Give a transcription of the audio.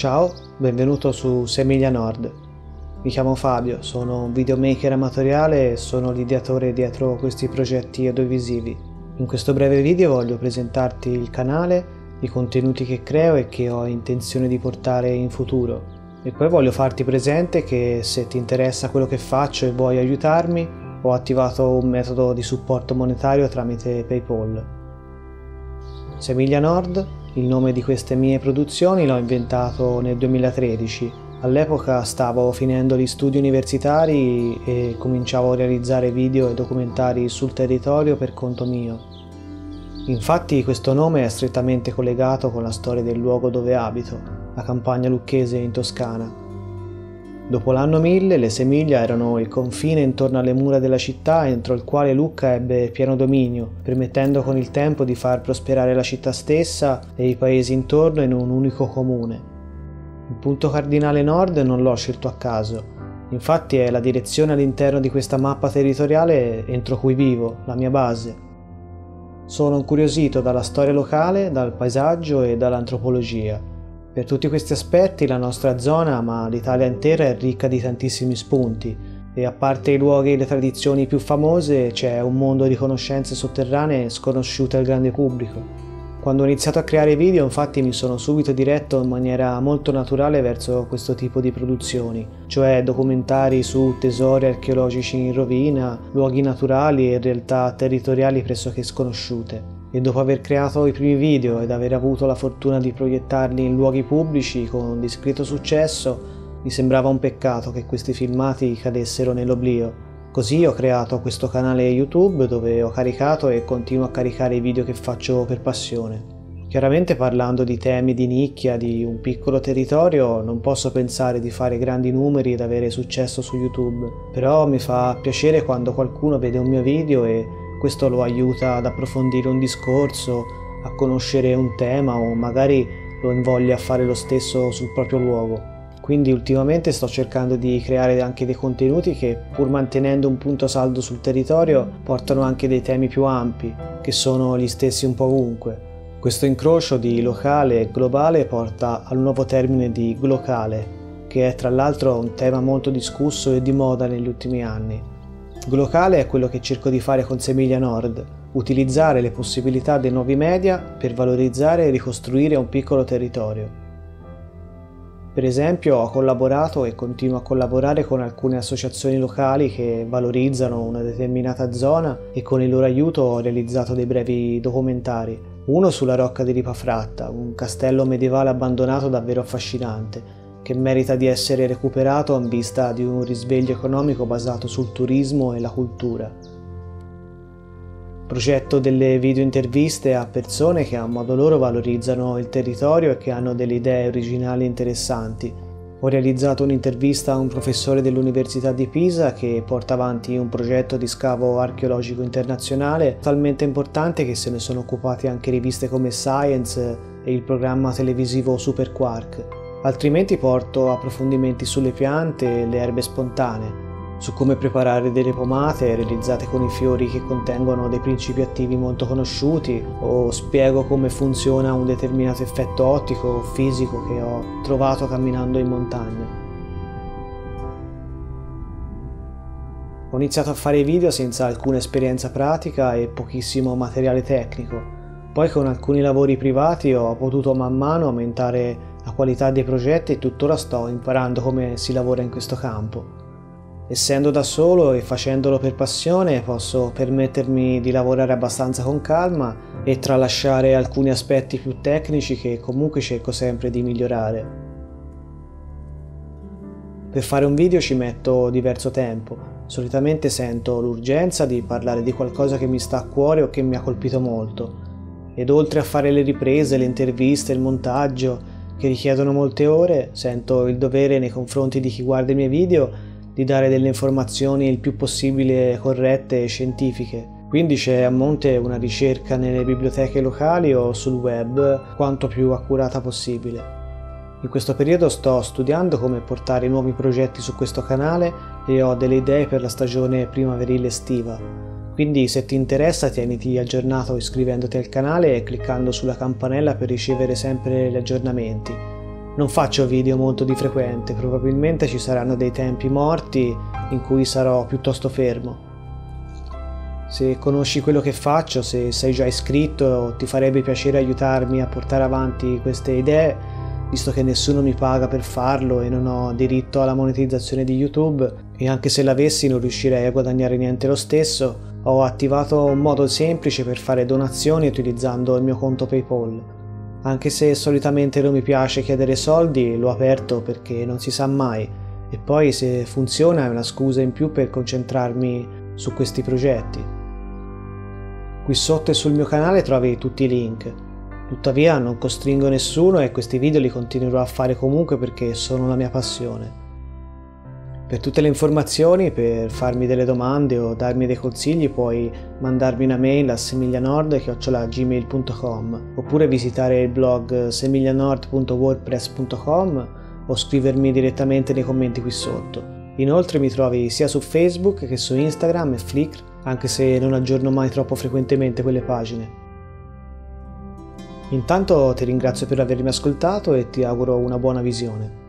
Ciao, benvenuto su Semiglia Nord. Mi chiamo Fabio, sono un videomaker amatoriale e sono l'ideatore dietro questi progetti audiovisivi. In questo breve video voglio presentarti il canale, i contenuti che creo e che ho intenzione di portare in futuro. E poi voglio farti presente che se ti interessa quello che faccio e vuoi aiutarmi, ho attivato un metodo di supporto monetario tramite PayPal. Semiglia Nord, il nome di queste mie produzioni, l'ho inventato nel 2013. All'epoca stavo finendo gli studi universitari e cominciavo a realizzare video e documentari sul territorio per conto mio. Infatti questo nome è strettamente collegato con la storia del luogo dove abito, la campagna lucchese in Toscana. Dopo l'anno 1000 le Semiglia erano il confine intorno alle mura della città entro il quale Lucca ebbe pieno dominio, permettendo con il tempo di far prosperare la città stessa e i paesi intorno in un unico comune. Il punto cardinale nord non l'ho scelto a caso, infatti è la direzione all'interno di questa mappa territoriale entro cui vivo, la mia base. Sono incuriosito dalla storia locale, dal paesaggio e dall'antropologia. Per tutti questi aspetti la nostra zona, ma l'Italia intera, è ricca di tantissimi spunti e a parte i luoghi e le tradizioni più famose c'è un mondo di conoscenze sotterranee sconosciute al grande pubblico. Quando ho iniziato a creare video infatti mi sono subito diretto in maniera molto naturale verso questo tipo di produzioni, cioè documentari su tesori archeologici in rovina, luoghi naturali e realtà territoriali pressoché sconosciute. E dopo aver creato i primi video ed aver avuto la fortuna di proiettarli in luoghi pubblici con discreto successo, mi sembrava un peccato che questi filmati cadessero nell'oblio. Così ho creato questo canale YouTube dove ho caricato e continuo a caricare i video che faccio per passione. Chiaramente parlando di temi di nicchia, di un piccolo territorio, non posso pensare di fare grandi numeri ed avere successo su YouTube, però mi fa piacere quando qualcuno vede un mio video e questo lo aiuta ad approfondire un discorso, a conoscere un tema o magari lo invoglia a fare lo stesso sul proprio luogo. Quindi ultimamente sto cercando di creare anche dei contenuti che, pur mantenendo un punto saldo sul territorio, portano anche dei temi più ampi, che sono gli stessi un po' ovunque. Questo incrocio di locale e globale porta al nuovo termine di glocale, che è tra l'altro un tema molto discusso e di moda negli ultimi anni. Glocale è quello che cerco di fare con Semiglia Nord, utilizzare le possibilità dei nuovi media per valorizzare e ricostruire un piccolo territorio. Per esempio ho collaborato e continuo a collaborare con alcune associazioni locali che valorizzano una determinata zona e con il loro aiuto ho realizzato dei brevi documentari. Uno sulla Rocca di Ripafratta, un castello medievale abbandonato davvero affascinante, che merita di essere recuperato in vista di un risveglio economico basato sul turismo e la cultura. Progetto delle video interviste a persone che a modo loro valorizzano il territorio e che hanno delle idee originali e interessanti. Ho realizzato un'intervista a un professore dell'Università di Pisa che porta avanti un progetto di scavo archeologico internazionale talmente importante che se ne sono occupati anche riviste come Science e il programma televisivo Super Quark. Altrimenti porto approfondimenti sulle piante e le erbe spontanee, su come preparare delle pomate realizzate con i fiori che contengono dei principi attivi molto conosciuti, o spiego come funziona un determinato effetto ottico o fisico che ho trovato camminando in montagna. Ho iniziato a fare video senza alcuna esperienza pratica e pochissimo materiale tecnico. Poi con alcuni lavori privati ho potuto man mano aumentare la qualità dei progetti e tuttora sto imparando come si lavora in questo campo. Essendo da solo e facendolo per passione posso permettermi di lavorare abbastanza con calma e tralasciare alcuni aspetti più tecnici che comunque cerco sempre di migliorare. Per fare un video ci metto diverso tempo, solitamente sento l'urgenza di parlare di qualcosa che mi sta a cuore o che mi ha colpito molto, ed oltre a fare le riprese, le interviste, il montaggio, che richiedono molte ore, sento il dovere nei confronti di chi guarda i miei video di dare delle informazioni il più possibile corrette e scientifiche. Quindi c'è a monte una ricerca nelle biblioteche locali o sul web quanto più accurata possibile. In questo periodo sto studiando come portare nuovi progetti su questo canale e ho delle idee per la stagione primaverile estiva. Quindi se ti interessa tieniti aggiornato iscrivendoti al canale e cliccando sulla campanella per ricevere sempre gli aggiornamenti. Non faccio video molto di frequente, probabilmente ci saranno dei tempi morti in cui sarò piuttosto fermo. Se conosci quello che faccio, se sei già iscritto, ti farebbe piacere aiutarmi a portare avanti queste idee, visto che nessuno mi paga per farlo e non ho diritto alla monetizzazione di YouTube, e anche se l'avessi non riuscirei a guadagnare niente lo stesso. Ho attivato un modo semplice per fare donazioni utilizzando il mio conto PayPal. Anche se solitamente non mi piace chiedere soldi, l'ho aperto perché non si sa mai, e poi se funziona è una scusa in più per concentrarmi su questi progetti. Qui sotto e sul mio canale trovi tutti i link. Tuttavia non costringo nessuno e questi video li continuerò a fare comunque perché sono la mia passione. Per tutte le informazioni, per farmi delle domande o darmi dei consigli puoi mandarmi una mail a semiglianord@gmail.com oppure visitare il blog semiglianord.wordpress.com o scrivermi direttamente nei commenti qui sotto. Inoltre mi trovi sia su Facebook che su Instagram e Flickr, anche se non aggiorno mai troppo frequentemente quelle pagine. Intanto ti ringrazio per avermi ascoltato e ti auguro una buona visione.